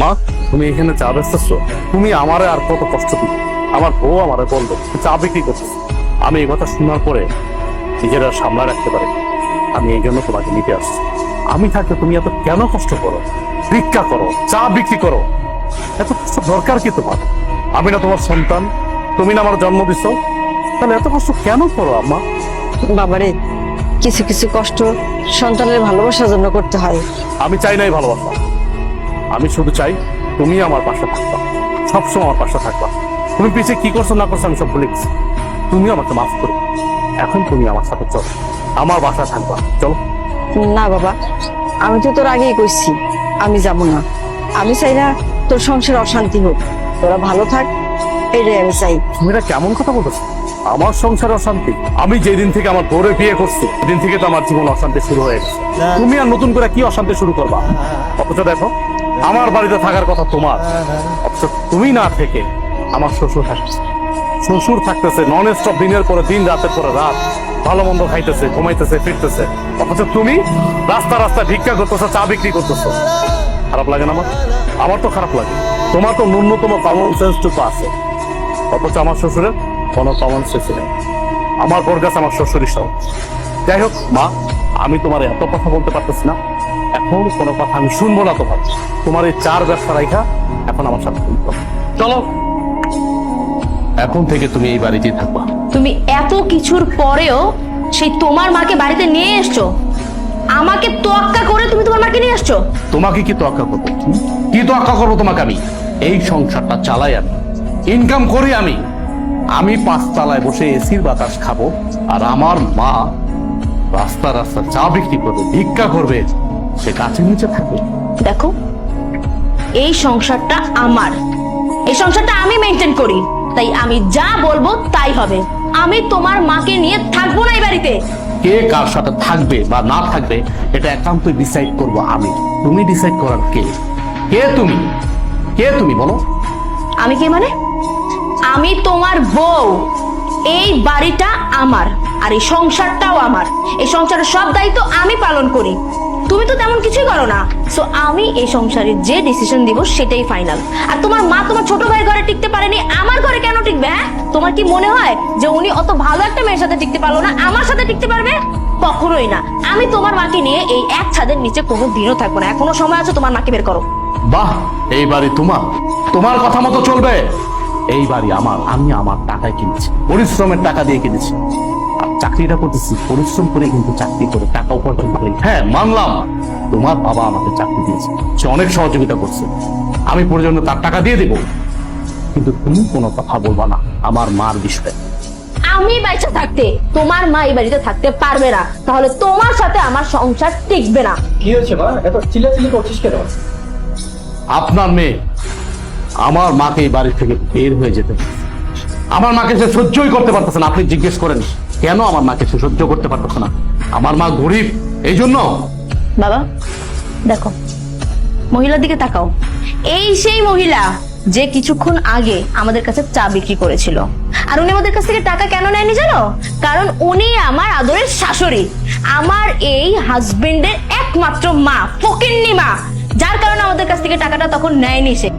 মা, তুমি এখানে চা বেচতেছো? তুমি আমারে আর কত কষ্ট দিবে? আমার বউ আমারে বললো চা বিক্রি করতেছে। আমি এই কথা শোনার পরে নিজেরা সামলা রাখতে পারি। আমি এই জন্য তোমাকে নিতে আসছি। আমি থাকতে তুমি এত কেন কষ্ট করো? ভিক্ষা করো, চা বিক্রি করো, এত কষ্ট দরকার কি তোমার? আমি না তোমার সন্তান? তুমি না আমার জন্ম দিছো? তাহলে এত কষ্ট কেন করো আম্মা? বাবারে, কিছু কিছু কষ্ট সন্তানের ভালোবাসার জন্য করতে হয়। আমি চাই নাই ভালোবাসা, আমি শুধু চাই তুমি আমার পাশে থাকবা, সবসময় আমার পাশে থাকবা। তুমি পিছিয়ে কি করছো না করছো আমি সব ভুলে গেছি। তুমি আমাকে মাফ করো। এখন তুমি আমার সাথে চলো, আমার বাসায় থাকবা, চলো। না বাবা, আমি তো তোর আগেই কইছি আমি যাব না। আমি চাই না তোর সংসার অশান্তি হোক, তোরা ভালো থাক, এটাই আমি চাই। তুমি এটা কেমন কথা বলতেছো? আমার সংসারে অশান্তি? আমি যেদিন থেকে আমার বউরে বিয়ে করছি সেদিন থেকে তো আমার জীবন অশান্তি শুরু হয়ে গেছে। তুমি আর নতুন করে কি অশান্তি শুরু করবা? অথচ দেখো, আমার বাড়িতে থাকার কথা তোমার, অথচ তুমি না থেকে আমার শ্বশুর থাকতেছে। শ্বশুর থাকতেছে নন স্টপ, দিনের পরে দিন, রাতের পরে রাত, ভালো মন্দ খাইতেছে, ঘুমাইতেছে, ফিরতেছে। অথচ তুমি রাস্তা রাস্তায় ভিক্ষা করতেছো, চা বিক্রি করতেছো। খারাপ লাগে না আমার? আমার তো খারাপ লাগে। তোমার তো ন্যূনতম কমন সেন্সটুকু আছে, অথচ আমার শ্বশুরের কোনো কমন সেন্স নেই। আমার বর কাছে আমার শ্বশুরই সব। যাই হোক মা, আমি তোমার এত কথা বলতে পারতেছি না। এখন কোনো কথা আমি শুনবো না তোমার। তোমার এই চার ব্যবসা রাইখা এখন আমার সাথে চলো। এখন থেকে তুমি এই বাড়িতেই থাকবা। তুমি এত কিছুর পরেও সেই তোমার মাকে বাড়িতে নিয়ে এসছো, আমাকে তোয়াক্কা করে তুমি তোমার মাকে নিয়ে আসছো। তোমাকে কি তোয়াক্কা করবো? কি তোয়াক্কা করবো তোমাকে? আমি এই সংসারটা চালাই, আমি ইনকাম করি। আমি পাঁচতলায় বসে এসির বাতাস খাবো, আর আমার মা রাস্তা রাস্তা চা বিক্রি করবে, ভিক্ষা করবে, সে গাছের নিচে থাকবে। দেখো, এই সংসারটা আমার, এই সংসারটা আমি মেনটেন করি, তাই আমি যা বলবো তাই হবে। আমি তোমার মাকে নিয়ে থাকবো না এই বাড়িতে। কে কার সাথে থাকবে বা না থাকবে এটা একান্তই ডিসাইড করবো আমি। তুমি ডিসাইড করার কে? কে তুমি? কে তুমি বলো? আমি কে মানে? আমি তোমার বউ। এই বাড়িটা আমার, আর এই সংসারটাও আমার। এই সংসারের সব দায়িত্ব আমি পালন করি। তুমি তো তেমন কিছুই করো না। সো আমি এই সংসারে যে ডিসিশন দিব সেটাই ফাইনাল। আর তোমার মা তোমার ছোট ভাইয়ের ঘরে টিকতে পারেনি, আমার ঘরে কেন টিকবে? হ্যাঁ, তোমার কি মনে হয় যে উনি অত ভালো একটা মেয়ের সাথে টিকতে পারলো না, আমার সাথে টিকতে পারবে? কখনোই না। আমি তোমার মাকে নিয়ে এই এক ছাদের নিচে কোনো দিনও থাকবো না। এখনো সময় আছে, তোমার মাকে বের করো। বাহ, এই বাড়ি তোমার, তোমার কথা মতো চলবে। এই বাড়ি আমার, আমি আমার টাকায় কিনেছি, পরিশ্রমের টাকা দিয়ে কিনেছি। আর চাকরিটা করতেছি পরিশ্রম করে, কিন্তু চাকরি করে টাকা উপার্জন করে। হ্যাঁ মানলাম, তোমার বাবা আমাকে চাকরি দিয়েছে, সে অনেক সহযোগিতা করছে, আমি প্রয়োজনে তার টাকা দিয়ে দেব। কিন্তু তুমি কোনো কথা বলবা না আমার মার বিষয়ে। আমি বাইচা থাকতে তোমার মা এই বাড়িতে থাকতে পারবে না, তাহলে তোমার সাথে আমার সংসার টিকবে না। কি হয়েছে মা, এত চিল্লাচিল্লি করছিস কেন? আপনার মেয়ে আমার মাকে এই বাড়ি থেকে বের হয়ে যেতে বলছে। আমার মাকে সে সহ্যই করতে পারতেছে না। আপনি জিজ্ঞেস করেন কেন আমার মাকে সে সহ্য করতে পারতেছে না? আমার মা গরিব, এই জন্য। বাবা দেখো, মহিলার দিকে তাকাও। এই সেই মহিলা যে কিছুক্ষণ আগে আমাদের কাছে চা বিক্রি করেছিল। আর উনি আমাদের কাছ থেকে টাকা কেন নেয়নি জানো? কারণ উনি আমার আদরের শাশুড়ি, আমার এই হাজবেন্ডের একমাত্র মা, ফকিন্নি মা, যার কারণে আমাদের কাছ থেকে টাকাটা তখন নেয়নি সে।